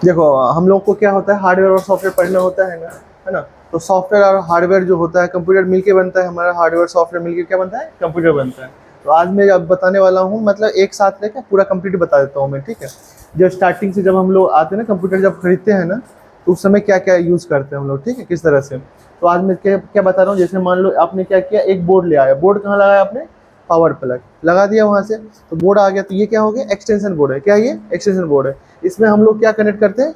देखो हम लोग को क्या होता है, हार्डवेयर और सॉफ्टवेयर पढ़ना होता है ना। तो सॉफ्टवेयर और हार्डवेयर जो होता है, कंप्यूटर मिलके बनता है हमारा, हार्डवेयर सॉफ्टवेयर मिलके क्या बनता है, कंप्यूटर बनता है। तो आज मैं अब बताने वाला हूँ, मतलब एक साथ लेकर पूरा कंप्लीट बता देता हूँ मैं, ठीक है। जो स्टार्टिंग से जब हम लोग आते हैं ना, कंप्यूटर जब खरीदते हैं ना, तो उस समय क्या क्या यूज़ करते हैं हम लोग, ठीक है, किस तरह से। तो आज मैं क्या क्या बता रहा हूँ, जैसे मान लो आपने क्या किया, एक बोर्ड ले आया, बोर्ड कहाँ लगाया आपने, पावर प्लग लगा दिया वहाँ से, तो बोर्ड आ गया। तो ये क्या हो गया, एक्सटेंशन बोर्ड है। क्या ये एक्सटेंशन बोर्ड है। इसमें हम लोग क्या कनेक्ट करते हैं,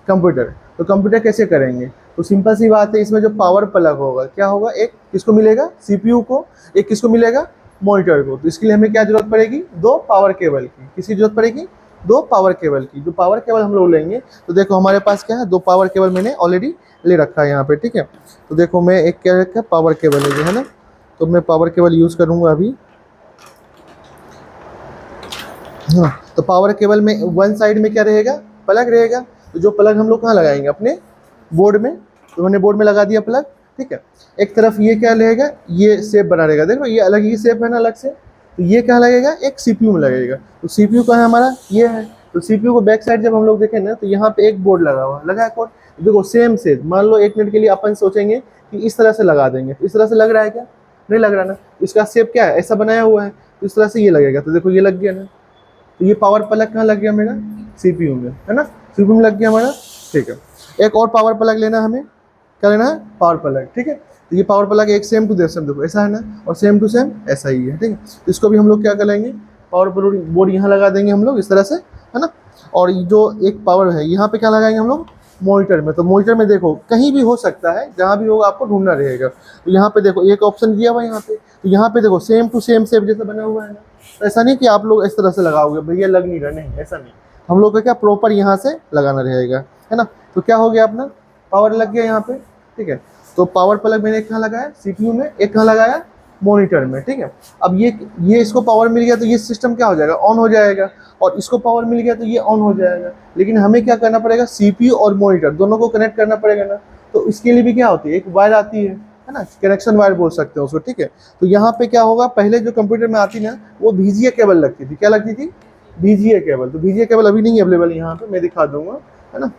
कंप्यूटर। तो कंप्यूटर कैसे करेंगे, तो सिंपल सी बात है, इसमें जो पावर प्लग होगा क्या होगा, एक किसको मिलेगा, सीपीयू को, एक किसको मिलेगा, मॉनिटर को। तो इसके लिए हमें क्या जरूरत पड़ेगी, दो पावर केबल की। किसकी जरूरत पड़ेगी, दो पावर केबल की। जो पावर केबल हम लोग लेंगे, तो देखो हमारे पास क्या है, दो पावर केबल मैंने ऑलरेडी ले रखा है यहाँ पे, ठीक है। तो देखो मैं एक क्या रखा, पावर केबल है ना। तो मैं पावर केबल यूज़ करूँगा अभी। हाँ, तो पावर केबल में वन साइड में क्या रहेगा, प्लग रहेगा। तो जो प्लग हम लोग कहाँ लगाएंगे, अपने बोर्ड में। तो मैंने बोर्ड में लगा दिया प्लग, ठीक है। एक तरफ ये क्या रहेगा, ये शेप बना रहेगा, देखो ये अलग ही शेप है ना, अलग से। तो ये क्या लगेगा, एक सीपीयू में लगेगा। तो सीपीयू कहाँ है हमारा, ये है। तो सीपीयू को बैक साइड जब हम लोग देखें ना, तो यहाँ पे एक बोर्ड लगा हुआ, लगा है कौन, देखो सेम शेप। मान लो एक मिनट के लिए अपन सोचेंगे कि इस तरह से लगा देंगे, तो इस तरह से लग रहा है क्या, नहीं लग रहा ना। इसका शेप क्या है, ऐसा बनाया हुआ है, तो इस तरह से ये लगेगा। तो देखो ये लग गया ना। तो ये पावर प्लग कहाँ लग गया मेरा, सीपीयू में, है ना, सीपीयू में लग गया हमारा, ठीक है। एक और पावर प्लग लेना हमें, क्या लेना है, पावर प्लग, ठीक है। तो ये पावर प्लग एक सेम टू सेम, देखो ऐसा है ना, और सेम टू सेम ऐसा ही है, ठीक है। तो इसको भी हम लोग क्या करेंगे, पावर बोर्ड यहाँ लगा देंगे हम लोग इस तरह से, है ना। और ये जो एक पावर है, यहाँ पे क्या लगाएंगे हम लोग, मॉनिटर में। तो मॉनिटर में देखो कहीं भी हो सकता है, जहाँ भी होगा आपको ढूंढना रहेगा। तो यहाँ पे देखो एक ऑप्शन दिया हुआ है यहाँ पे, तो यहाँ पे देखो सेम टू सेम शेप जैसा बना हुआ है ना। तो ऐसा नहीं कि आप लोग इस तरह से लगाओगे, भैया लग नहीं रहा, नहीं ऐसा नहीं। हम लोग का क्या प्रॉपर यहाँ से लगाना रहेगा, है ना। तो क्या हो गया अपना, पावर लग गया यहाँ पे, ठीक है। तो पावर प्लग मैंने एक कहाँ लगाया, सीपीयू में, एक कहाँ लगाया, मॉनिटर में, ठीक है। अब ये इसको पावर मिल गया, तो ये सिस्टम क्या हो जाएगा, ऑन हो जाएगा। और इसको पावर मिल गया तो ये ऑन हो जाएगा। लेकिन हमें क्या करना पड़ेगा, सीपीयू और मॉनिटर दोनों को कनेक्ट करना पड़ेगा ना। तो इसके लिए भी क्या होती है, एक वायर आती है ना, कनेक्शन वायर बोल सकते हैं उसको, ठीक है। तो यहाँ पे क्या होगा, पहले जो कंप्यूटर में आती ना, वो VGA केबल लगती थी। क्या लगती थी, VGA केबल। तो VGA केबल अभी नहीं अवेलेबल यहाँ पे, मैं दिखा दूंगा, है ना,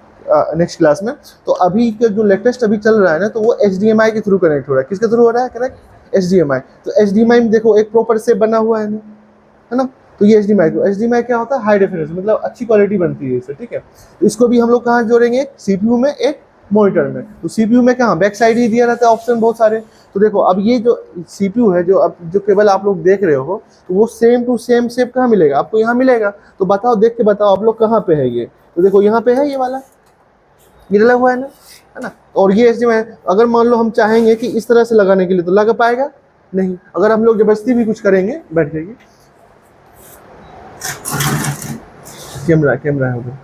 नेक्स्ट क्लास में। तो अभी के जो लेटेस्ट अभी चल रहा है ना, तो वो HDMI के थ्रू कनेक्ट हो रहा है। किसके थ्रू हो रहा है कनेक्ट, HDMI। तो HDMI में देखो एक प्रॉपर शेप बना हुआ है ना। तो ये HDMI, तो HDMI क्या होता है, हाई डेफिनेशन, मतलब अच्छी क्वालिटी बनती है इससे, ठीक है। तो इसको भी हम लोग कहाँ जोड़ेंगे, एक सीपीयू में, एक मॉनिटर में। तो सीपीयू में कहाँ, बैक साइड ही दिया रहता है ऑप्शन बहुत सारे। तो देखो अब ये जो सीपीयू है, जो अब जो केबल आप लोग देख रहे हो, तो वो सेम टू सेम शेप कहाँ मिलेगा आपको, यहाँ मिलेगा। तो बताओ, देख के बताओ आप लोग कहाँ पे है ये। तो देखो यहाँ पे है ये वाला, ये लगा हुआ है ना। और ये HDMI, अगर मान लो हम चाहेंगे कि इस तरह से लगाने के लिए, तो लगा पाएगा नहीं। अगर हम लोग जबरदस्ती भी कुछ करेंगे, बैठ जाइए, कैमरा है उधर,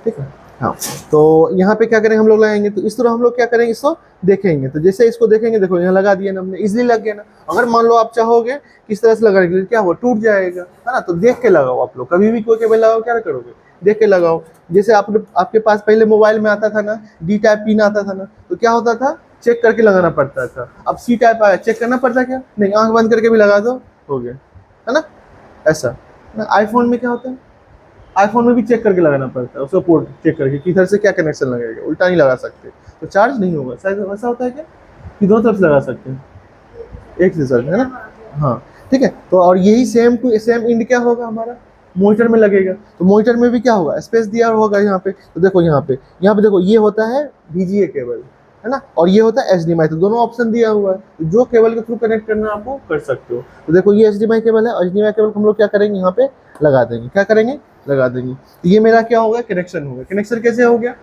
ठीक है। हाँ, तो यहाँ पे क्या करेंगे, हम लोग लगाएंगे। तो इस तरह हम लोग क्या करेंगे, इसको देखेंगे। तो जैसे इसको देखेंगे, देखो यहाँ लगा दिया ना हमने, इजीली लग गया ना। अगर मान लो आप चाहोगे किस तरह से लगाने के लिए, क्या होगा, टूट जाएगा, है ना। तो देख के लगाओ आप लोग, कभी भी कोई केबल लगाओ, क्या करोगे, देख के लगाओ। जैसे आपके पास पहले मोबाइल में आता था ना, D टाइप पिन आता था ना, तो क्या होता था, चेक करके लगाना पड़ता था। अब C टाइप आया, चेक करना पड़ता क्या, नहीं, आंख बंद करके भी लगा दो, हो गया, है ना, ऐसा। आईफोन में क्या होता है, आईफोन में भी चेक करके लगाना पड़ता है, उसका पोर्ट चेक करके किधर से क्या कनेक्शन लगेगा, उल्टा नहीं लगा सकते, तो चार्ज नहीं होगा। शायद ऐसा होता है क्या, कि दोनों तरफ से लगा सकते हैं, एक से सर, है ना। हाँ, ठीक है। तो और यही सेम टू सेम इंड क्या होगा हमारा, मॉनिटर में लगेगा। तो मॉनिटर में भी क्या होगा, स्पेस दिया होगा यहाँ पे। तो देखो यहाँ पे देखो, ये होता है VGA केबल, है ना, और ये होता है HDMI। तो दोनों ऑप्शन दिया हुआ है, तो जो केबल के थ्रू कनेक्ट करना आपको कर सकते हो। तो देखो ये HDMI केबल है, HDMI केबल हम लोग क्या करेंगे, यहाँ पे लगा देंगे, क्या करेंगे, लगा देंगे। तो ये मेरा क्या होगा, कनेक्शन होगा। कनेक्शन कैसे हो गया,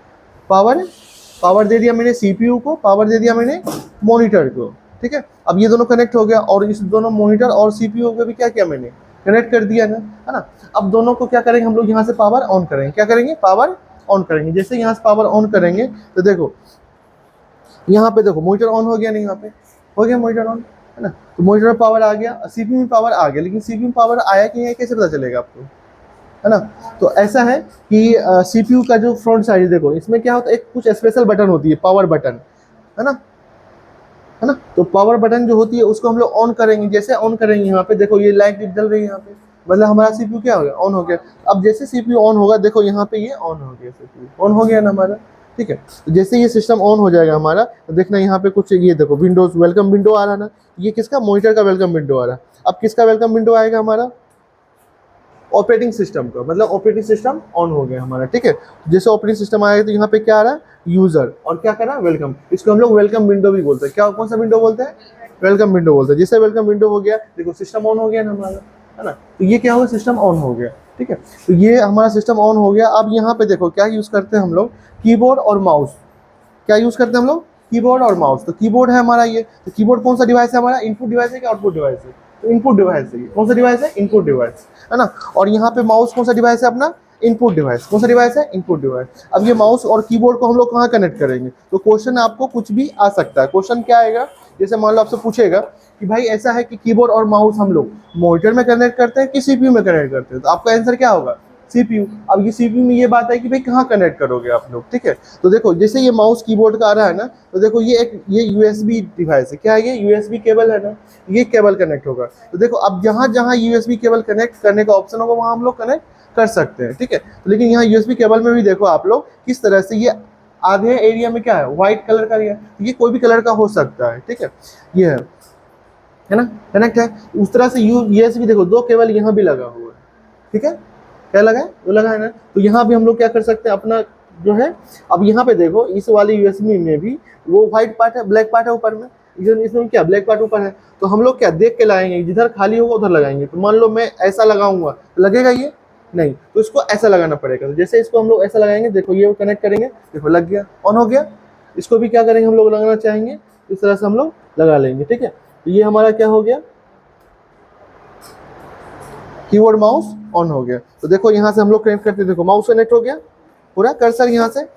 पावर दे दिया मैंने सीपीयू को, पावर दे दिया मैंने मॉनिटर को, ठीक है। अब ये दोनों कनेक्ट हो गया, और इस दोनों मॉनिटर और सीपीयू को भी क्या किया मैंने, कनेक्ट कर दिया ना, है ना। अब दोनों को क्या करेंगे हम लोग, यहाँ से पावर ऑन करेंगे, क्या करेंगे, पावर ऑन करेंगे। जैसे यहाँ से पावर ऑन करेंगे, तो देखो यहाँ पे देखो मॉनिटर ऑन हो गया, नहीं, यहाँ पे हो गया मॉनिटर ऑन, है ना। तो मॉनिटर में पावर आ गया, सीपीयू में पावर आ गया, लेकिन सीपीयू में पावर आया कि नहीं कैसे पता चलेगा आपको, है ना। तो ऐसा है कि सीपीयू का जो फ्रंट साइड देखो, इसमें क्या होता है, एक कुछ स्पेशल बटन होती है, पावर बटन, है ना। तो पावर बटन जो होती है उसको हम लोग ऑन करेंगे। जैसे ऑन करेंगे, यहाँ पे देखो ये लाइट जल रही है यहाँ पे, मतलब हमारा सीपीयू क्या हो गया, ऑन हो गया। अब जैसे सीपीयू ऑन होगा, देखो यहाँ पे ये ऑन हो गया, सीपीयू ऑन हो गया ना हमारा, ठीक है। तो जैसे ये सिस्टम ऑन हो जाएगा हमारा, तो देखना यहाँ पे कुछ ये देखो विंडोज वेलकम विंडो आ रहा है ना, ये किसका, मॉनिटर का वेलकम विंडो आ रहा है। अब किसका वेलकम विंडो आएगा हमारा, ऑपरेटिंग सिस्टम का, मतलब ऑपरेटिंग सिस्टम ऑन हो गया हमारा, ठीक है। जैसे ऑपरेटिंग सिस्टम आएगा तो यहाँ पे क्या आ रहा है, यूजर, और क्या कर रहा है, वेलकम। इसको हम लोग वेलकम विंडो भी बोलते हैं। क्या, कौन सा विंडो बोलते हैं, वेलकम विंडो बोलते हैं। जैसे वेलकम विंडो हो गया, देखो सिस्टम ऑन हो गया ना हमारा, है ना। तो ये क्या होगा, सिस्टम ऑन हो गया, ठीक है। तो ये हमारा सिस्टम ऑन हो गया। अब यहाँ पे देखो क्या यूज करते हैं हम लोग, कीबोर्ड और माउस। क्या यूज करते हैं हम लोग, कीबोर्ड और माउस। तो कीबोर्ड है हमारा ये, तो कीबोर्ड कौन सा डिवाइस है हमारा, इनपुट डिवाइस है कि आउटपुट डिवाइस है, तो इनपुट डिवाइस है। कौन सा डिवाइस है, इनपुट डिवाइस, है ना। और यहाँ पे माउस कौन सा डिवाइस है अपना, इनपुट डिवाइस। कौन सा डिवाइस है, इनपुट डिवाइस। अब ये माउस और कीबोर्ड को हम लोग कहाँ कनेक्ट करेंगे, तो क्वेश्चन आपको कुछ भी आ सकता है। क्वेश्चन क्या आएगा, जैसे मान लो आपसे पूछेगा कि भाई ऐसा है कि कीबोर्ड और माउस हम लोग मॉनिटर में कनेक्ट करते हैं कि सीपीयू में कनेक्ट करते हैं, तो आपका आंसर क्या होगा, सीपीयू। अब ये सीपीयू में ये बात है कि भाई कहाँ कनेक्ट करोगे आप लोग, ठीक है। तो देखो जैसे ये माउस कीबोर्ड का आ रहा है ना, तो देखो ये यूएसबी डिवाइस है। क्या है ये, यूएसबी केबल है ना, ये केबल कनेक्ट होगा। तो देखो अब जहाँ जहाँ यूएसबी केबल कनेक्ट करने का ऑप्शन होगा वहाँ हम लोग कनेक्ट कर सकते हैं, ठीक है। तो लेकिन यहाँ यूएसबी केबल में भी देखो आप लोग किस तरह से, ये आधे एरिया में क्या है, व्हाइट कलर का एरिया, ये कोई भी कलर का हो सकता है, ठीक है। ये है ना, कनेक्ट है। उस तरह से यूएसबी देखो, दो केबल यहाँ भी लगा हुआ है, ठीक है। क्या लगा है, वो लगा है ना। तो यहाँ भी हम लोग क्या कर सकते हैं अपना जो है, अब यहाँ पे देखो इस वाले यूएसबी में भी वो व्हाइट पार्ट है, ब्लैक पार्ट है ऊपर में, इसमें क्या ब्लैक पार्ट ऊपर है। तो हम लोग क्या देख के लाएंगे, जिधर खाली होगा उधर लगाएंगे। तो मान लो मैं ऐसा लगाऊंगा, तो लगेगा ये नहीं, तो इसको ऐसा लगाना पड़ेगा। तो जैसे इसको हम लोग ऐसा लगाएंगे, देखो ये कनेक्ट करेंगे, देखो लग गया, ऑन हो गया। इसको भी क्या करेंगे हम लोग, लगाना चाहेंगे इस तरह से हम लोग लगा लेंगे, ठीक है। तो ये हमारा क्या हो गया, कीबोर्ड माउस ऑन हो गया। तो देखो यहाँ से हम लोग कनेक्ट करते, देखो माउस कनेक्ट हो गया, पूरा कर्सर यहाँ से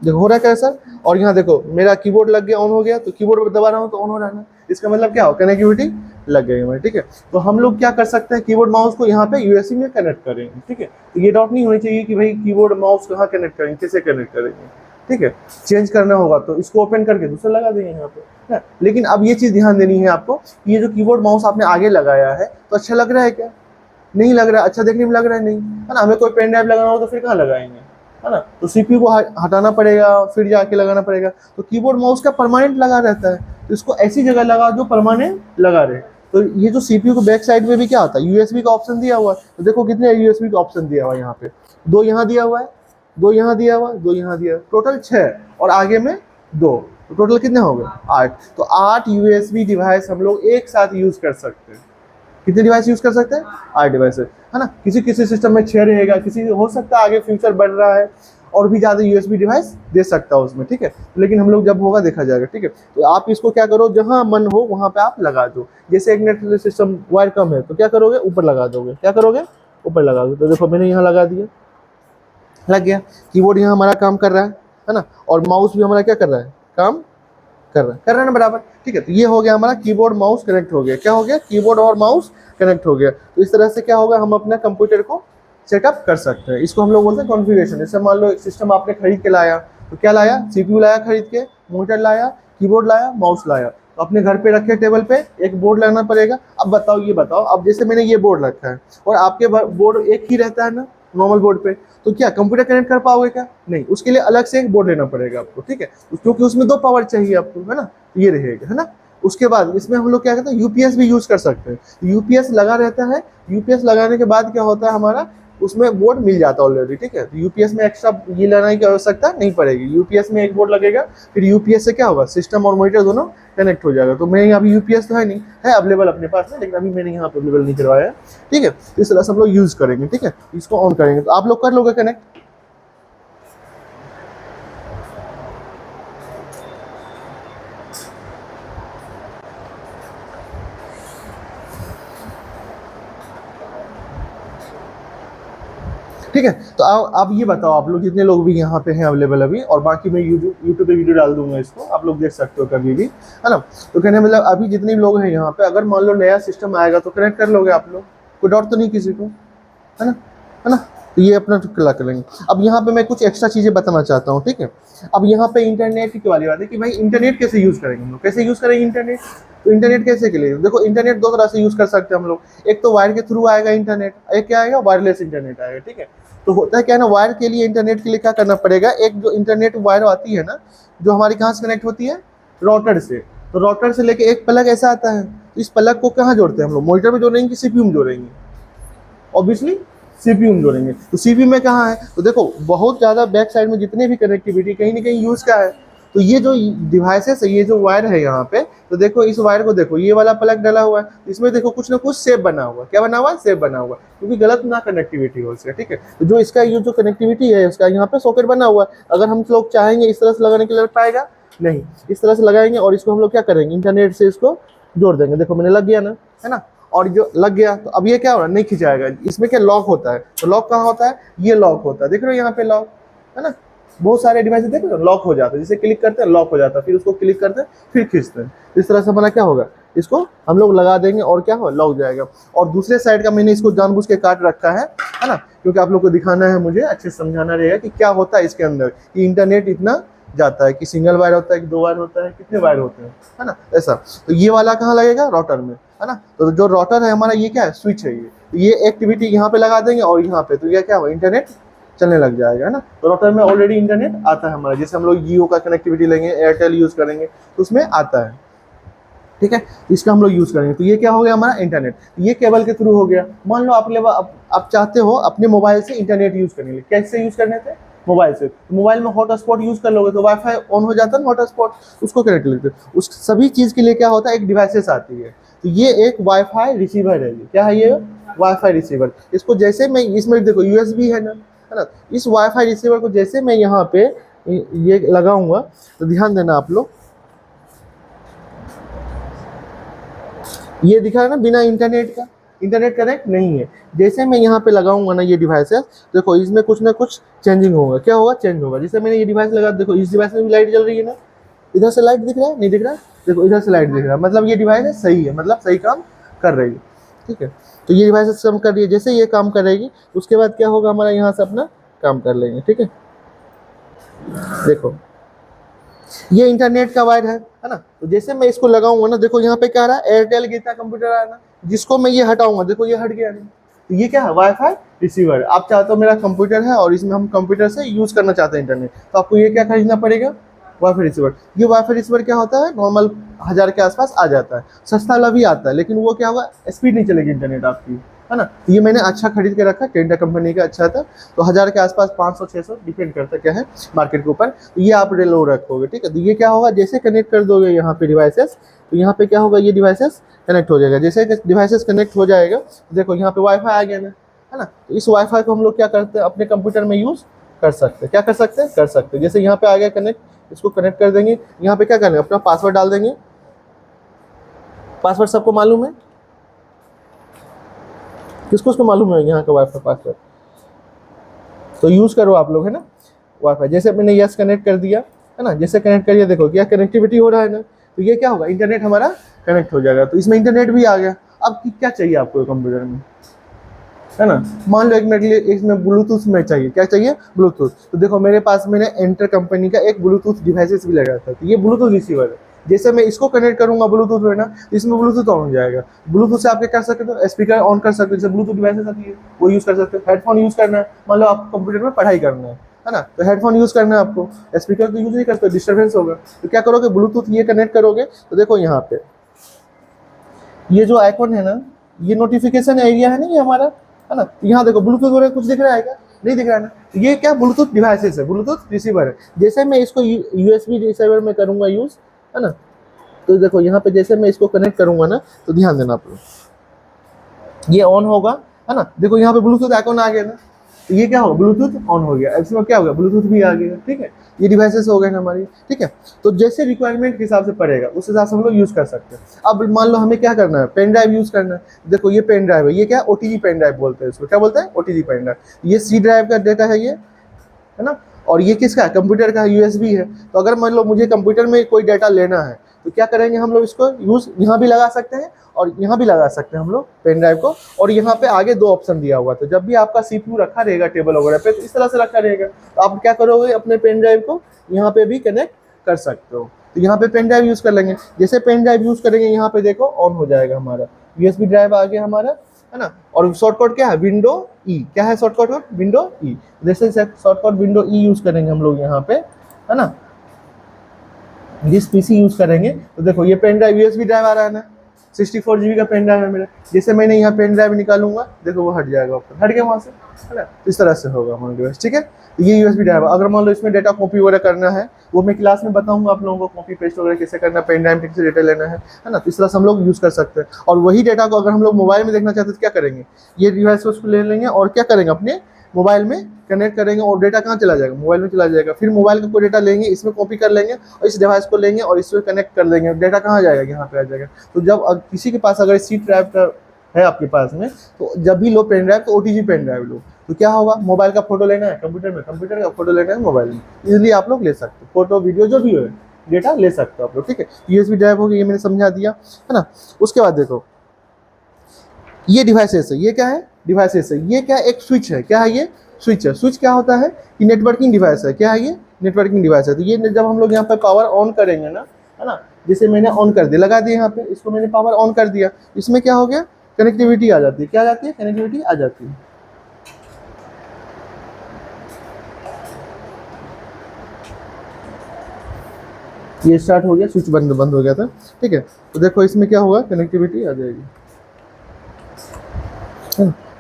देखो हो रहा है कर्सर, और यहाँ देखो मेरा कीबोर्ड लग गया, ऑन हो गया। तो कीबोर्ड दबा रहा हूँ तो ऑन हो रहा है ना, इसका मतलब क्या हो, कनेक्टिविटी लग गई हमारी, ठीक है। तो हम लोग क्या कर सकते हैं, कीबोर्ड माउस को यहाँ पे यूएसबी में कनेक्ट करेंगे, ठीक है। तो ये डाउट नहीं होनी चाहिए कि भाई कीबोर्ड माउस कहाँ कनेक्ट करेंगे, कैसे कनेक्ट करेंगे, ठीक है। चेंज करना होगा तो इसको ओपन करके दूसरा लगा देंगे यहाँ पे, लेकिन अब ये चीज़ ध्यान देनी है आपको, ये जो कीबोर्ड माउस आपने आगे लगाया है तो अच्छा लग रहा है क्या, नहीं लग रहा है, अच्छा देखने में लग रहा है नहीं, है ना। हमें कोई पेन ड्राइव लगाना हो तो फिर कहाँ लगाएंगे, है ना। तो सीपीयू को हटाना पड़ेगा, फिर जाके लगाना पड़ेगा। तो कीबोर्ड माउस का परमानेंट लगा रहता है, तो इसको ऐसी जगह लगा जो परमानेंट लगा रहे। तो ये जो सीपीयू को बैक साइड में भी क्या होता है, यूएसबी का ऑप्शन दिया हुआ है। तो देखो कितने यूएसबी का ऑप्शन दिया हुआ है, यहाँ पे दो यहाँ दिया हुआ है, दो यहाँ दिया हुआ है, दो यहाँ दिया, टोटल 6, और आगे में 2, तो टोटल कितने हो गए, 8। तो 8 यूएसबी डिवाइस हम लोग एक साथ यूज कर सकते हैं। कितने डिवाइस यूज कर सकते हैं, 8 डिवाइस, है ना। किसी किसी सिस्टम में 6 रहेगा, किसी हो सकता है आगे फ्यूचर बढ़ रहा है और भी ज़्यादा यूएसबी डिवाइस दे सकता है उसमें, ठीक है। लेकिन हम लोग जब होगा देखा जाएगा, ठीक है। तो आप इसको क्या करो, जहाँ मन हो वहाँ पे आप लगा दो। जैसे एक नेट सिस्टम वायर कम है तो क्या करोगे, ऊपर लगा दोगे, क्या करोगे, ऊपर लगा दो। तो देखो मैंने यहाँ लगा दिया, लग गया। कीबोर्ड यहाँ हमारा काम कर रहा है ना, और माउस भी हमारा क्या कर रहा है, काम कर रहा है ना बराबर, ठीक है। तो ये हो गया हमारा कीबोर्ड माउस कनेक्ट हो गया, क्या हो गया, कीबोर्ड और माउस कनेक्ट हो गया। तो इस तरह से क्या होगा, हम अपना कंप्यूटर को सेटअप कर सकते हैं। इसको हम लोग बोलते हैं कॉन्फ़िगरेशन। जैसे मान लो एक सिस्टम आपने खरीद के लाया, तो क्या लाया, सीपीयू लाया खरीद के, मॉनिटर लाया, कीबोर्ड लाया, माउस लाया, तो अपने घर पे रखे टेबल पे, एक बोर्ड लाना पड़ेगा। अब बताओ, ये बताओ, अब जैसे मैंने ये बोर्ड रखा है और आपके बोर्ड एक ही रहता है ना नॉर्मल बोर्ड पे, तो क्या कंप्यूटर कनेक्ट कर पाओगे क्या, नहीं, उसके लिए अलग से एक बोर्ड लेना पड़ेगा आपको, ठीक है, क्योंकि उसमें 2 पावर चाहिए आपको, है ना। ये रहेगा, है ना। उसके बाद इसमें हम लोग क्या करते हैं, यूपीएस भी यूज कर सकते हैं। यूपीएस लगा रहता है, यूपीएस लगाने के बाद क्या होता है हमारा, उसमें बोर्ड मिल जाता है ऑलरेडी, ठीक है। तो यूपीएस में एक्स्ट्रा ये लाने की आवश्यकता नहीं पड़ेगी। यूपीएस में एक बोर्ड लगेगा, फिर यूपीएस से क्या होगा, सिस्टम और मॉनिटर दोनों कनेक्ट हो जाएगा। तो मैं अभी यूपीएस तो है नहीं, है अवेलेबल अपने पास में, लेकिन अभी मैंने यहाँ पे अवेलेबल नहीं करवाया है, ठीक है। इस तरह से हम लोग यूज करेंगे, ठीक है। इसको ऑन करेंगे तो आप लोग कर लोगे कनेक्ट। ठीक है। तो आप ये बताओ, आप लोग जितने लोग भी यहाँ पे हैं अवेलेबल अभी, और बाकी मैं यूट्यूब पे वीडियो डाल दूंगा, इसको आप लोग देख सकते हो कभी भी, है ना। तो कहने मतलब अभी जितने लोग हैं यहाँ पे, अगर मान लो नया सिस्टम आएगा तो कनेक्ट कर लोगे आप लोग, कोई डाउट तो नहीं किसी को, है ना, है ना। तो ये अपना क्लियर कर लेंगे। अब यहाँ पे मैं कुछ एक्स्ट्रा चीज़ें बताना चाहता हूँ, ठीक है। अब यहाँ पे इंटरनेट की वाली बात है कि भाई इंटरनेट कैसे यूज़ करेंगे हम लोग, कैसे यूज़ करेंगे इंटरनेट, तो इंटरनेट कैसे के लिए, देखो इंटरनेट दो तरह से यूज कर सकते हैं हम लोग। एक तो वायर के थ्रू आएगा इंटरनेट, एक क्या आएगा, वायरलेस इंटरनेट आएगा, ठीक है। तो होता है क्या है ना, वायर के लिए, इंटरनेट के लिए क्या करना पड़ेगा, एक जो इंटरनेट वायर आती है ना, जो हमारी कहाँ से कनेक्ट होती है, राउटर से। तो राउटर से लेके एक प्लग ऐसा आता है, तो इस प्लग को कहाँ जोड़ते हैं हम लोग, मॉनिटर में जोड़ेंगे कि सीपीयू में जोड़ेंगे, ऑब्वियसली सीपीयू में जोड़ेंगे। तो सीपीयू में कहाँ है, तो देखो बहुत ज़्यादा बैक साइड में जितने भी कनेक्टिविटी कहीं ना कहीं यूज़ का है। तो ये जो डिवाइसेस है, ये जो वायर है यहाँ पे, तो देखो इस वायर को देखो, ये वाला प्लग डला हुआ है, इसमें देखो कुछ ना कुछ शेप बना हुआ है, क्या बना हुआ है, शेप बना हुआ है, क्योंकि गलत ना कनेक्टिविटी हो इसका, ठीक है। तो जो इसका ये जो कनेक्टिविटी है, इसका यहाँ पे सॉकेट बना हुआ है। अगर हम लोग चाहेंगे इस तरह से लगाने के लिए, लग पाएगा नहीं, इस तरह से लगाएंगे और इसको हम लोग क्या करेंगे, इंटरनेट से इसको जोड़ देंगे। देखो मैंने लग गया ना, है ना, और जो लग गया तो अब ये क्या हो रहा है, नहीं खिंचाएगा। इसमें क्या लॉक होता है, तो लॉक कहाँ होता है, ये लॉक होता है, देख रहे हो यहाँ पे लॉक है ना। बहुत सारे डिवाइस देख रहे हो लॉक हो जाता है, जिसे क्लिक करते हैं लॉक हो जाता है, फिर उसको क्लिक करते हैं फिर खींचते हैं। इस तरह से हमारा क्या होगा, इसको हम लोग लगा देंगे और क्या हो, लॉक जाएगा। और दूसरे साइड का मैंने इसको जानबूझ के काट रखा है ना, क्योंकि आप लोग को दिखाना है, मुझे अच्छे से समझाना रहेगा कि क्या होता है इसके अंदर, कि इंटरनेट इतना जाता है, कि सिंगल वायर होता है कि 2 वायर होता है, कितने वायर होते हैं, है ना, ऐसा। तो ये वाला कहाँ लगेगा, राउटर में, है ना। तो जो राउटर है हमारा, ये क्या है, स्विच है ये एक्टिविटी यहाँ पे लगा देंगे और यहाँ पे, तो ये क्या हो, इंटरनेट चलने लग जाएगा, है ना। तो राउटर में ऑलरेडी इंटरनेट आता है हमारा, जैसे हम लोग जियो का कनेक्टिविटी लेंगे, एयरटेल यूज़ करेंगे तो उसमें आता है, ठीक है। इसका हम लोग यूज़ करेंगे। तो ये क्या हो गया हमारा इंटरनेट, ये केबल के थ्रू हो गया। मान लो आप चाहते हो अपने मोबाइल से इंटरनेट यूज़ करने के लिए, कैसे यूज़ करने थे, मोबाइल से। तो मोबाइल में हॉटस्पॉट यूज़ कर लोगे तो वाईफाई ऑन हो जाता है ना, हॉटस्पॉट, उसको कनेक्ट लेते हैं। उस सभी चीज़ के लिए क्या होता है, एक डिवाइसेस आती है। तो ये एक वाईफाई रिसीवर है, ये क्या है, ये वाईफाई रिसीवर। इसको जैसे मैं, इसमें देखो यूएसबी है ना, इस वाईफाई रिसीवर को जैसे मैं यहाँ पे ये लगाऊंगा, तो ध्यान देना आप लोग, ये दिखा है ना, बिना इंटरनेट का, इंटरनेट कनेक्ट नहीं है। जैसे मैं यहाँ पे लगाऊंगा ना ये डिवाइसेस, देखो इसमें कुछ ना कुछ चेंजिंग होगा, क्या होगा, चेंज होगा। जैसे मैंने ये डिवाइस लगा, देखो इस डिवाइस में भी लाइट जल रही है ना, इधर से लाइट दिख रहा है, नहीं दिख रहा, देखो इधर से लाइट दिख रहा है, मतलब ये डिवाइस है सही है, मतलब सही काम कर रही है, ठीक है। तो ये डिवाइस काम कर रही है, जैसे ये काम करेगी उसके बाद क्या होगा, हमारा यहाँ से अपना काम कर लेंगे, ठीक है। देखो ये इंटरनेट का वायर है ना। तो जैसे मैं इसको लगाऊंगा ना, देखो यहाँ पे क्या रहा है, एयरटेल गीता कंप्यूटर आ ना, जिसको मैं ये हटाऊंगा, देखो ये हट गया नहीं। तो ये क्या है, वाईफाई रिसीवर। आप चाहते हो मेरा कंप्यूटर है और इसमें हम कंप्यूटर से यूज करना चाहते हैं इंटरनेट, तो आपको ये क्या खरीदना पड़ेगा, वाईफाई रिसीवर। ये वाईफाई रिसीवर क्या होता है, नॉर्मल 1000 के आसपास आ जाता है, सस्ता वाला भी आता है, लेकिन वो क्या होगा, स्पीड नहीं चलेगी इंटरनेट आपकी, है ना। तो ये मैंने अच्छा खरीद के रखा, टेंटा कंपनी का अच्छा था। तो 1000 के आसपास, 500-600 डिपेंड करता क्या है मार्केट के ऊपर। तो ये आप लो रखोगे, ठीक है। तो ये क्या होगा, जैसे कनेक्ट कर दोगे यहाँ पे डिवाइसेस, तो यहाँ पे क्या होगा, ये डिवाइसेस कनेक्ट हो जाएगा। जैसे डिवाइसेस कनेक्ट हो जाएगा, देखो यहाँ पे वाईफाई आ गया ना, है ना। तो इस वाईफाई को हम लोग क्या करते हैं, अपने कंप्यूटर में यूज़ कर सकते हैं। क्या कर सकते हैं, कर सकते हैं। जैसे यहाँ पे आ गया कनेक्ट, इसको कनेक्ट कर देंगे। यहाँ पे क्या करेंगे, अपना पासवर्ड डाल देंगे। पासवर्ड सबको मालूम है, किसको उसको मालूम है यहाँ का वाईफाई पासवर्ड, तो यूज़ करो आप लोग, है ना वाईफाई। जैसे मैंने यस कनेक्ट कर दिया, है ना, जैसे कनेक्ट करिए, देखो क्या कनेक्टिविटी हो रहा है ना। तो ये क्या होगा, इंटरनेट हमारा कनेक्ट हो जाएगा। तो इसमें इंटरनेट भी आ गया। अब क्या चाहिए आपको कंप्यूटर में, है ना। मान लो एक मिनट के लिए इसमें ब्लूटूथ में चाहिए, क्या चाहिए, ब्लूटूथ। तो देखो मेरे पास मैंने एंटर कंपनी का एक ब्लूटूथ डिवाइसेस भी लगा था, तो ये ब्लूटूथ रिसीवर है। जैसे मैं इसको कनेक्ट करूंगा ब्लूटूथ में ना, तो इसमें ब्लूटूथ ऑन हो जाएगा। ब्लूटूथ से आप क्या कर सकते हो, स्पीकर ऑन कर सकते हो, जैसे ब्लूटूथ डिवाइसेस आती है वो यूज़ कर सकते हो। हेडफोन यूज़ करना है, मान लो आप कंप्यूटर में पढ़ाई करना है ना, तो हेडफोन यूज़ करना है आपको, स्पीकर तो यूज़ नहीं करते, डिस्टर्बेंस होगा। तो क्या करोगे, ब्लूटूथ ये कनेक्ट करोगे, तो देखो यहाँ पे ये जो आइकॉन है ना, ये नोटिफिकेशन एरिया है ना, ये हमारा, है ना। यहाँ देखो ब्लूटूथ वगैरह कुछ दिख रहा है क्या, नहीं दिख रहा है ना। ये क्या, ब्लूटूथ डिवाइसेस है, ब्लूटूथ रिसीवर है। जैसे मैं इसको यूएसबी रिसीवर में करूँगा यूज़, है ना। तो देखो यहाँ पे जैसे मैं इसको कनेक्ट करूँगा ना, तो ध्यान देना आप लोग, ये ऑन होगा, है ना। देखो यहाँ पे ब्लूटूथ आइकॉन आ गया ना, तो ये क्या होगा, ब्लूटूथ ऑन हो गया। इसमें क्या हो गया, ब्लूटूथ भी आ गया, ठीक है। ये डिवाइसेस हो गए ना हमारी, ठीक है। तो जैसे रिक्वायरमेंट के हिसाब से पड़ेगा, उस हिसाब से हम लोग यूज़ कर सकते हैं। अब मान लो हमें क्या करना है, पेन ड्राइव यूज़ करना है। देखो ये पेन ड्राइव है, ये क्या, ओटीजी पेन ड्राइव बोलते हैं इसको, क्या बोलते हैं, ओटीजी पेन ड्राइव। ये सी ड्राइव का डेटा है ये, है ना। और ये किसका है, कंप्यूटर का यूएसबी है। तो अगर मान लो मुझे कंप्यूटर में कोई डाटा लेना है, तो क्या करेंगे हम लोग, इसको यूज़ यहाँ भी लगा सकते हैं और यहाँ भी लगा सकते हैं हम लोग पेन ड्राइव को। और यहाँ पे आगे 2 ऑप्शन दिया हुआ, तो जब भी आपका सीपीयू रखा रहेगा टेबल वगैरह पे, तो इस तरह से रखा रहेगा। तो आप क्या करोगे, अपने पेन ड्राइव को यहाँ पे भी कनेक्ट कर सकते हो। तो यहाँ पे पेन ड्राइव यूज़ कर लेंगे। जैसे पेन ड्राइव यूज़ करेंगे यहाँ पे देखो ऑन हो जाएगा हमारा USB ड्राइव आ गया हमारा, है ना। और शॉर्टकट क्या है, विंडो ई, क्या है शॉर्टकट, विंडो ई। जैसे शॉर्टकट विंडो ई यूज़ करेंगे हम लोग यहाँ पे, है ना, जिस पीसी यूज़ करेंगे। तो देखो ये पेन ड्राइव USB ड्राइव आ रहा है ना, 64 GB का पेन ड्राइव है मेरा। जैसे मैंने यहाँ पेन ड्राइव निकालूंगा, देखो वो हट जाएगा ऊपर, हट गया वहाँ से, है ना। इस तरह से होगा हमारे डिवाइस, ठीक है। तो ये USB ड्राइव, अगर मान लो इसमें डेटा कॉपी वगैरह करना है, वो मैं क्लास में बताऊंगा आप लोगों को, कॉपी पेस्ट वगैरह कैसे करना है, पेन ड्राइव कैसे डेटा लेना है ना। तो इस तरह से हम लोग यूज़ कर सकते हैं। और वही डेटा को अगर हम लोग मोबाइल में देखना चाहते हैं तो क्या करेंगे, ये डिवाइस को उसको ले लेंगे और क्या करेंगे, अपने मोबाइल में कनेक्ट करेंगे और डेटा कहाँ चला जाएगा, मोबाइल में चला जाएगा। फिर मोबाइल का कोई डेटा लेंगे, इसमें कॉपी कर लेंगे और इस डिवाइस को लेंगे और इसमें कनेक्ट कर देंगे, डेटा कहाँ जाएगा, यहाँ पे आ जाएगा। तो जब किसी के पास अगर सी ड्राइव का है आपके पास में, तो जब भी लो पेन ड्राइव तो OTG पेन ड्राइव लो, तो क्या होगा, मोबाइल का फोटो लेना है कंप्यूटर में, कंप्यूटर का फोटो लेना है मोबाइल में, इजीली आप लोग ले सकते हो, फोटो वीडियो जो भी हो डेटा ले सकते हो आप लोग, ठीक है। USB ड्राइव हो गया, ये मैंने समझा दिया, है ना। उसके बाद देखो ये डिवाइसेस है, ये क्या है, डिवाइसेस है, ये क्या है, एक स्विच है, क्या है ये, स्विच है। स्विच क्या होता है कि नेटवर्किंग डिवाइस है, क्या है ये, नेटवर्किंग डिवाइस है। तो ये जब हम लोग यहाँ पर पावर ऑन करेंगे ना, है ना, जैसे मैंने ऑन कर दिया, लगा दिया यहाँ पे, इसको मैंने पावर ऑन कर दिया, इसमें क्या हो गया, कनेक्टिविटी आ जाती है, क्या आ जाती है, कनेक्टिविटी आ जाती है। ये स्टार्ट हो गया, स्विच बंद हो गया था, ठीक है। तो देखो इसमें क्या होगा, कनेक्टिविटी आ जाएगी,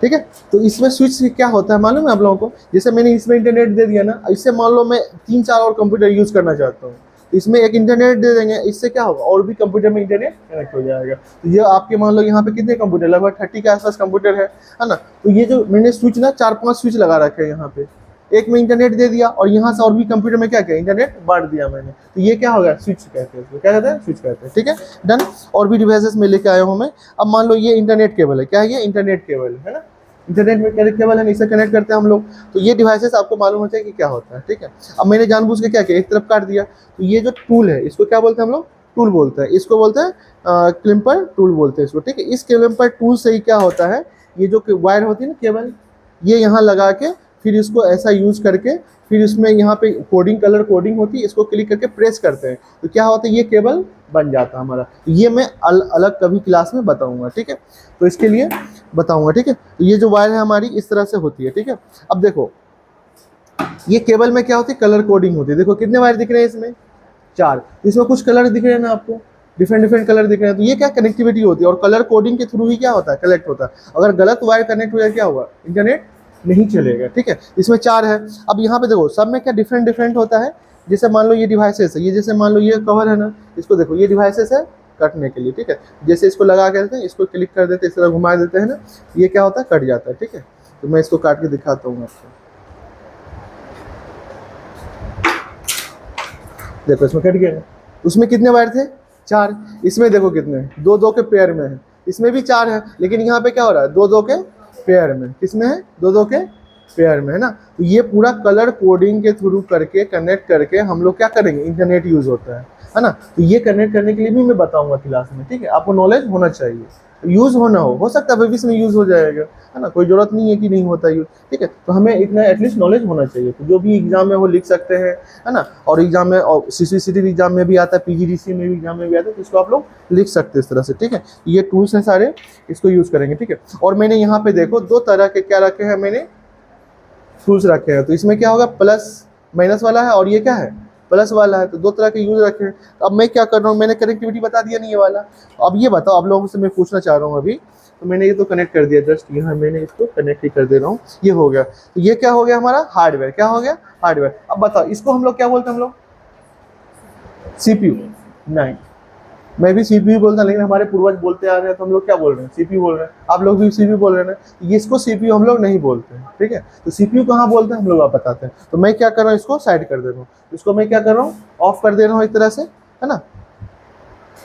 ठीक है। तो इसमें स्विच क्या होता है मालूम है आप लोगों को, जैसे मैंने इसमें इंटरनेट दे दिया ना, इससे मान लो मैं 3-4 और कंप्यूटर यूज़ करना चाहता हूँ, तो इसमें एक इंटरनेट दे देंगे, इससे क्या होगा, और भी कंप्यूटर में इंटरनेट कनेक्ट हो जाएगा। तो ये आपके मान लो यहाँ पे कितने कंप्यूटर, लगभग 30 के आसपास कंप्यूटर है ना। तो ये जो मैंने स्विच ना 4-5 स्विच लगा रखे हैं यहाँ पे, एक में इंटरनेट दे दिया और यहाँ से और भी कंप्यूटर में क्या किया, इंटरनेट बांट दिया मैंने, तो ये क्या हो गया, स्विच कहते हैं, क्या कहते हैं, स्विच कहते हैं, ठीक है, डन। और भी डिवाइसेस में लेके आया हूँ मैं। अब मान लो ये इंटरनेट केबल है, क्या है ये, इंटरनेट केबल है ना, इंटरनेट में कनेक्ट केबल है, इससे कनेक्ट करते हैं हम लोग। तो ये डिवाइसेस आपको मालूम होता है कि क्या होता है, ठीक है। अब मैंने जानबूझ के क्या किया, एक तरफ काट दिया, तो ये जो टूल है इसको क्या बोलते हैं हम लोग, टूल बोलते हैं, इसको बोलते हैं क्लिपर टूल बोलते हैं इसको, ठीक है। इस क्लिपर टूल से ही क्या होता है, ये जो वायर होती है ना केबल, ये यहाँ लगा के फिर इसको ऐसा यूज़ करके फिर इसमें यहाँ पे कोडिंग, कलर कोडिंग होती है, इसको क्लिक करके प्रेस करते हैं, तो क्या होता है, ये केबल बन जाता है हमारा। ये मैं अलग कभी क्लास में बताऊंगा, ठीक है। तो इसके लिए बताऊंगा, ठीक है। तो ये जो वायर है हमारी इस तरह से होती है, ठीक है। अब देखो ये केबल में क्या होती है, कलर कोडिंग होती है। देखो कितने वायर दिख रहे हैं इसमें, 4। इसमें कुछ कलर दिख रहे हैं ना आपको, डिफरेंट कलर दिख रहे हैं, तो ये क्या कनेक्टिविटी होती है। और कलर कोडिंग के थ्रू ही क्या होता है, कलेक्ट होता है। अगर गलत वायर कनेक्ट हो जाए क्या होगा, इंटरनेट नहीं चलेगा, ठीक है। इसमें 4 है। अब यहाँ पे देखो सब में क्या डिफरेंट होता है। जैसे मान लो ये डिवाइसेस है, ये जैसे मान लो ये कवर है ना, इसको देखो ये डिवाइसेस है कटने के लिए, ठीक है। जैसे इसको लगा के देते हैं, इसको क्लिक कर देते हैं, इस तरह घुमा देते हैं ना, ये क्या होता है, कट जाता है, ठीक है। तो मैं इसको काट के दिखाता हूँ आपको, देखो इसमें कट गया। उसमें कितने वायर थे, 4। इसमें देखो कितने, 2-2 के पेयर में है। इसमें भी 4 है, लेकिन यहाँ पे क्या हो रहा है, 2-2 के पेयर में, किसमें है, 2-2 के पेयर में, है ना। तो ये पूरा कलर कोडिंग के थ्रू करके कनेक्ट करके हम लोग क्या करेंगे, इंटरनेट यूज होता है ना। तो ये कनेक्ट करने के लिए भी मैं बताऊंगा क्लास में, ठीक है। आपको नॉलेज होना चाहिए, यूज होना हो सकता है भविष्य में यूज हो जाएगा, है ना, कोई जरूरत नहीं है कि नहीं होता यूज, ठीक है। तो हमें इतना एटलीस्ट नॉलेज होना चाहिए, तो जो भी एग्जाम में वो लिख सकते हैं, है ना। और एग्जाम में, और CCCTV एग्जाम में भी आता है, PGDC में भी एग्जाम में भी आता है, तो इसको आप लोग लिख सकते हैं इस तरह से, ठीक है। ये टूल्स हैं सारे, इसको यूज करेंगे, ठीक है। और मैंने यहाँ पे देखो 2 तरह के क्या रखे हैं, मैंने टूल्स रखे हैं। तो इसमें क्या होगा, प्लस माइनस वाला है और ये क्या है, प्लस वाला है। तो 2 तरह के यूज रखे हैं। अब मैं क्या कर रहा हूँ, मैंने कनेक्टिविटी बता दिया नहीं ये वाला। अब ये बताओ, आप लोगों से मैं पूछना चाह रहा हूँ अभी, तो मैंने ये तो कनेक्ट कर दिया, जस्ट यहाँ मैंने इसको कनेक्ट ही कर दे रहा हूँ, ये हो गया। तो ये क्या हो गया हमारा, हार्डवेयर, क्या हो गया, हार्डवेयर। अब बताओ इसको हम लोग क्या बोलते हैं, हम लोग CPU, नहीं, मैं भी CPU बोलता, लेकिन हमारे पूर्वज बोलते आ रहे हैं, तो हम लोग क्या बोल रहे हैं, CPU बोल रहे हैं। आप लोग भी CPU बोल रहे हैं, ये इसको CPU हम लोग नहीं बोलते हैं, ठीक है। तो CPU कहाँ बोलते हैं हम लोग, आप बताते हैं। तो मैं क्या कर रहा हूँ, इसको साइड कर दे रहा हूँ, इसको मैं क्या कर रहा हूँ, ऑफ कर दे रहा हूँ एक तरह से, है ना,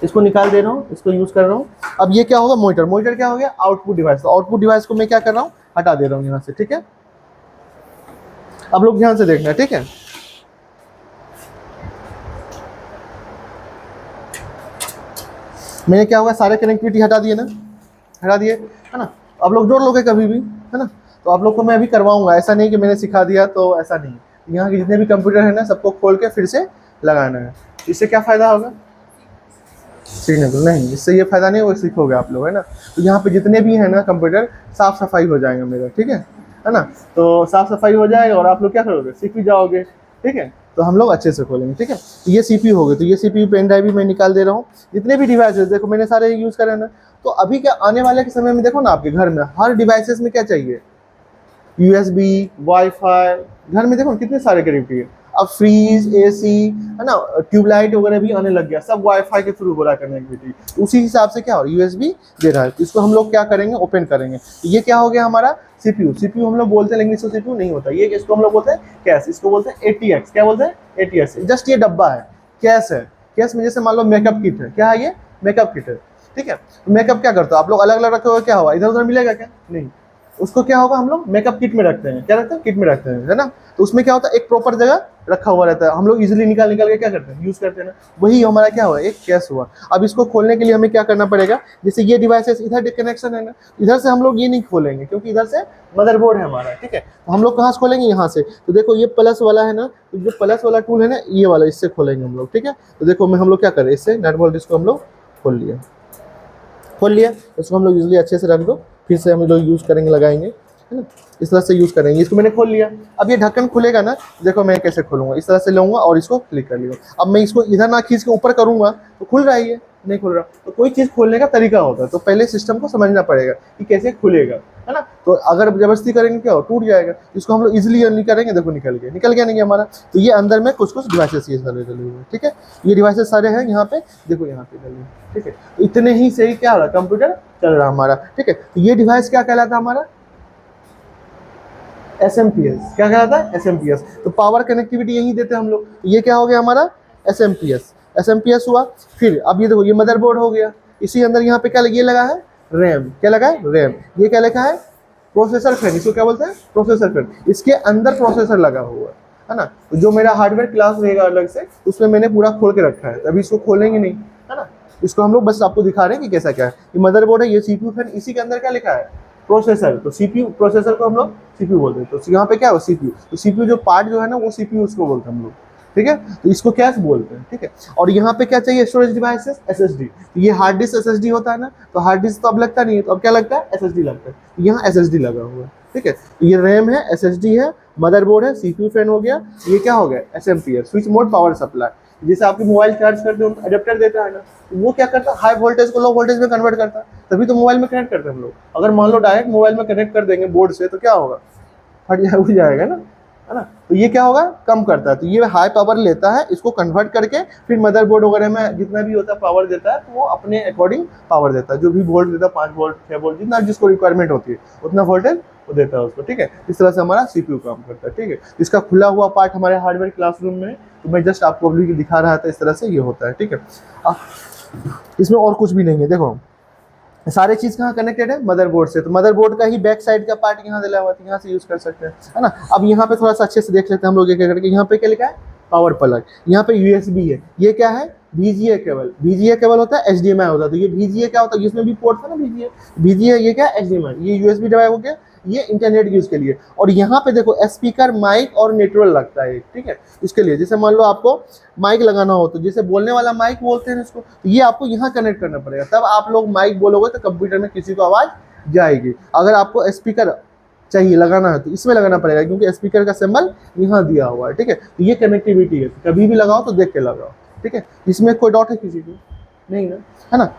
इसको निकाल दे रहा हूँ, इसको यूज कर रहा हूँ। अब ये क्या होगा, मॉनिटर, मॉनिटर क्या हो गया, आउटपुट डिवाइस। तो आउटपुट डिवाइस को मैं क्या कर रहा हूँ, हटा दे रहा हूँ यहाँ से, ठीक है। अब लोग ध्यान से देखना, ठीक है। मैंने क्या होगा, सारे कनेक्टिविटी हटा दिए ना, हटा दिए, है ना। अब लोग जोड़ लोगे कभी भी, है ना। तो आप लोग को मैं अभी करवाऊंगा, ऐसा नहीं कि मैंने सिखा दिया तो ऐसा नहीं। यहाँ के जितने भी कंप्यूटर है ना, सबको खोल के फिर से लगाना है। इससे क्या फ़ायदा होगा? सीखने को नहीं, इससे ये फ़ायदा नहीं होगा, सीखोगे आप लोग, है ना। तो यहाँ पे जितने भी हैं ना कंप्यूटर, साफ़ सफाई हो जाएगा मेरा, ठीक है ना। तो साफ़ सफाई हो जाएगा और आप लोग क्या करोगे, सीख भी जाओगे, ठीक है। तो हम लोग अच्छे से खोलेंगे, ठीक है। तो ये CPU हो गई, तो ये CPU पेन ड्राइव भी मैं निकाल दे रहा हूँ। जितने भी डिवाइसेस देखो मैंने सारे यूज़ करे ना। तो अभी क्या आने वाले के समय में देखो ना, आपके घर में हर डिवाइसेस में क्या चाहिए, USB, वाईफाई, घर में देखो कितने सारे कनेक्टिविटी है। अब फ्रीज, AC, है ना, ट्यूबलाइट वगैरह भी आने लग गया, सब वाईफाई के थ्रू हो रहा है कनेक्टिविटी। तो उसी हिसाब से क्या हो रहा है, USB दे रहा है। तो इसको हम लोग क्या करेंगे, ओपन करेंगे। तो ये क्या हो गया हमारा CPU हम लोग बोलते हैं, लेकिन इसको CPU नहीं होता, ये इसको हम लोग बोलते हैं कैश, इसको बोलते हैं ATX। क्या बोलते हैं? ATX। जस्ट ये डब्बा है, कैश है। कैश में जैसे मान लो मेकअप किट है, क्या है ये? मेकअप किट है, ठीक है। तो मेकअप क्या करते हो आप लोग, अलग अलग रखे हुए, क्या हुआ, इधर उधर मिलेगा क्या? नहीं। उसको क्या होगा, हम लोग मेकअप किट में रखते हैं। क्या रखते हैं? किट में रखते हैं, है ना। तो उसमें क्या होता है, एक प्रॉपर जगह रखा हुआ रहता है, हम लोग इजीली निकाल के क्या करते हैं, यूज़ करते हैं ना। वही हमारा क्या हुआ, एक कैश हुआ। अब इसको खोलने के लिए हमें क्या करना पड़ेगा, जैसे ये डिवाइसेस इधर कनेक्शन है ना, इधर से हम लोग ये नहीं खोलेंगे, क्योंकि इधर से मदरबोर्ड है हमारा, ठीक है। तो हम लोग कहाँ से खोलेंगे, यहाँ से। तो देखो ये प्लस वाला है ना, तो जो प्लस वाला टूल है ना, ये वाला, इससे खोलेंगे हम लोग, ठीक है। तो देखो मैं हम लोग क्या करें, इससे नट बोल्ट इसको हम लोग खोल लिया। इसको हम लोग इजीली अच्छे से रख दो, फिर से हम लोग यूज़ करेंगे, लगाएंगे, है ना। इस तरह से यूज़ करेंगे। इसको मैंने खोल लिया। अब ये ढक्कन खुलेगा ना, देखो मैं कैसे खोलूँगा, इस तरह से लूँगा और इसको क्लिक कर लिया। अब मैं इसको इधर ना खींच के ऊपर करूँगा तो खुल रहा है, ये नहीं खुल रहा। तो कोई चीज़ खोलने का तरीका होता है, तो पहले सिस्टम को समझना पड़ेगा कि कैसे खुलेगा, है ना। तो अगर ज़बरदस्ती करेंगे क्या हो, टूट जाएगा। इसको हम लोग ईजिली नहीं करेंगे, देखो निकल गया नहीं हमारा। तो ये अंदर में कुछ डिवाइसेस ये सारे डले हुए हैं, ठीक है। ये डिवाइसेस सारे हैं यहाँ पे, देखो यहाँ पे डले, ठीक है। तो इतने ही से ही क्या हो रहा है, कंप्यूटर चल रहा हमारा, ठीक है। तो ये डिवाइस क्या कहलाता है हमारा, SMPS। क्या कहलाता है, SMPS। तो पावर कनेक्टिविटी यही देते हैं हम लोग। ये क्या हो गया हमारा, SMPS हुआ। फिर अब ये देखो, ये मदरबोर्ड हो गया। इसी अंदर यहाँ पे क्या ये लगा है, रैम। क्या लगा है, रैम। ये क्या लिखा है, प्रोसेसर फैन। इसको क्या बोलते हैं, प्रोसेसर फैन। इसके अंदर प्रोसेसर लगा हुआ है ना। तो जो मेरा हार्डवेयर क्लास रहेगा अलग से, उसमें मैंने पूरा खोल के रखा है, अभी इसको खोलेंगे नहीं, है ना। इसको हम लोग बस आपको दिखा रहे हैं कि कैसा क्या है। ये मदरबोर्ड है, ये CPU फैन, इसी के अंदर क्या लिखा है, प्रोसेसर। तो CPU, प्रोसेसर को हम लोग CPU बोलते हैं। तो यहाँ पे क्या है, CPU। तो CPU जो पार्ट जो है ना, वो CPU उसको बोलते हैं हम लोग, ठीक है। तो इसको कैश बोलते हैं, ठीक है। और यहाँ पे क्या चाहिए, स्टोरेज डिवाइसेस, SSD। तो ये हार्ड डिस्क SSD होता है ना, तो हार्ड डिस्क तो अब लगता नहीं है, तो अब क्या लगता है, SSD लगता है। तो यहाँ SSD लगा हुआ है, ठीक है। तो ये रैम है, SSD है, मदरबोर्ड है, CPU फैन हो गया। ये क्या हो गया, SMPS, switch mode power supply. जैसे आपकी मोबाइल चार्ज करते हो, अडेप्टर देता है ना, तो वो क्या करता है, हाई वोल्टेज को लो वोल्टेज में कन्वर्ट करता है, तभी तो मोबाइल में कनेक्ट करते हैं हम लोग। अगर मान लो डायरेक्ट मोबाइल में कनेक्ट कर देंगे बोर्ड से, तो क्या होगा, फट जाएगा ना, है ना। तो ये क्या होगा, कम करता है। तो ये हाई पावर लेता है, इसको कन्वर्ट करके फिर मदरबोर्ड वगैरह में जितना भी होता है पावर देता है, तो वो अपने अकॉर्डिंग पावर देता है। जो भी वोल्ट देता है, 5 वोल्ट 6 वोल्ट, जितना जिसको रिक्वायरमेंट होती है उतना वोल्टेज वो देता है उसको, ठीक है। इस तरह से हमारा CPU काम करता है, ठीक है। इसका खुला हुआ पार्ट हमारे हार्डवेयर क्लासरूम में, तो मैं जस्ट आपको अभी दिखा रहा था, इस तरह से ये होता है, ठीक है। इसमें और कुछ भी नहीं है। देखो सारे चीज़ कहाँ कनेक्टेड है, मदरबोर्ड से। तो मदरबोर्ड का ही बैक साइड का पार्ट यहाँ दिला हुआ है, यहाँ से यूज़ कर सकते हैं, है ना। अब यहाँ पे थोड़ा सा अच्छे से देख लेते हैं हम लोग, क्या करके, यहाँ पे क्या लिखा है, पावर प्लग। यहाँ पे USB है। ये क्या है, VGA केबल। VGA केबल होता है, HDMI होता है। तो ये VGA क्या होता है, इसमें भी पोर्ट था ना, VGA ये क्या है, HDMI। ये USB डिवाइस हो गया, ये इंटरनेट यूज़ के लिए। और यहाँ पे देखो स्पीकर, माइक और नेटवर्क लगता है, ठीक है। इसके लिए जैसे मान लो आपको माइक लगाना हो, तो जैसे बोलने वाला माइक बोलते हैं इसको, तो ये आपको यहाँ कनेक्ट करना पड़ेगा, तब आप लोग माइक बोलोगे तो कंप्यूटर में किसी को आवाज़ जाएगी। अगर आपको स्पीकर चाहिए लगाना है तो इसमें लगाना पड़ेगा, क्योंकि स्पीकर का सिंबल यहाँ दिया हुआ है, ठीक है। तो ये कनेक्टिविटी है, कभी भी लगाओ तो देख के लगाओ, ठीक है। इसमें कोई डाउट है किसी को, नहीं ना, है ना।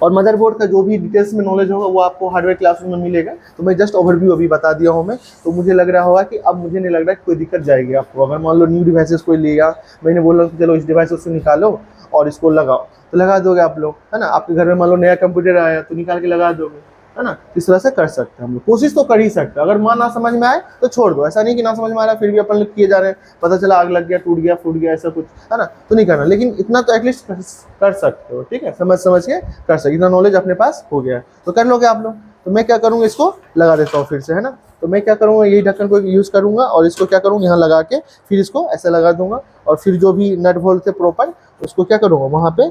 और मदरबोर्ड का जो भी डिटेल्स में नॉलेज होगा वो आपको हार्डवेयर क्लासरूम में मिलेगा। तो मैं जस्ट ओवरव्यू अभी बता दिया हूँ मैं। तो मुझे लग रहा होगा कि अब मुझे नहीं लग रहा कि कोई दिक्कत जाएगी आपको। अगर मान लो न्यू डिवाइसेस कोई लिया, मैंने बोला कि चलो इस डिवाइस से निकालो और इसको लगाओ, तो लगा दोगे आप लोग, है ना। आपके घर में मान लो नया कंप्यूटर आया तो निकाल के लगा दोगे, है ना। इस तरह से कर सकते हैं हम लोग, कोशिश तो कर ही सकते हैं। अगर माँ ना समझ में आए तो छोड़ दो, ऐसा नहीं कि ना समझ में आ रहा है फिर भी अपन लोग किए जा रहे हैं, पता चला आग लग गया, टूट गया, फूट गया, ऐसा कुछ, है ना, तो नहीं करना। लेकिन इतना तो एटलीस्ट कर सकते हो, ठीक है, समझ के कर सकते, इतना नॉलेज अपने पास हो गया है तो कर लोगे आप लोग। तो मैं क्या करूँगा, इसको लगा देता हूँ फिर से, है ना। तो मैं क्या करूँगा, यही ढक्कन को यूज़ करूँगा और इसको क्या करूँगा, यहाँ लगा के फिर इसको ऐसे लगा दूंगा, और फिर जो भी नट बोल्ट थे प्रॉपर उसको क्या करूँगा, वहाँ पे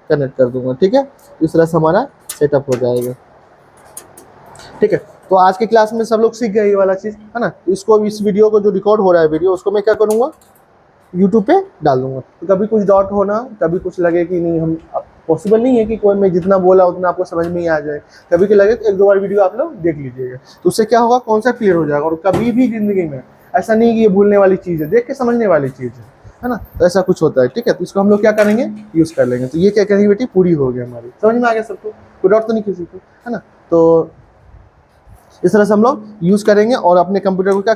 कनेक्ट कर दूंगा, ठीक है। इस तरह से हमारा सेटअप हो जाएगा, ठीक है। तो आज की क्लास में सब लोग सीख गए ये वाला चीज़, है ना। इसको, इस वीडियो को जो रिकॉर्ड हो रहा है वीडियो, उसको मैं क्या करूँगा, यूट्यूब पे डाल दूंगा। तो कभी कुछ डाउट होना, कभी कुछ लगे कि नहीं हम पॉसिबल नहीं है कि कोई मैं जितना बोला उतना आपको समझ में ही आ जाए, कभी कि लगे तो एक दो बार वीडियो आप लोग देख लीजिएगा, तो उससे क्या होगा, कॉन्सेप्ट क्लियर हो जाएगा। और कभी भी जिंदगी में ऐसा नहीं कि ये भूलने वाली चीज़ है, देख के समझने वाली चीज़ है ना, तो ऐसा कुछ होता है, ठीक है। तो इसको हम लोग क्या करेंगे, यूज़ कर लेंगे। तो ये क्या करेंगे बेटी, पूरी हो गई हमारी, समझ में आ गया सबको, कोई डाउट तो नहीं किसी को, है ना। तो इस तरह से हम लोग यूज़ करेंगे और अपने कंप्यूटर को क्या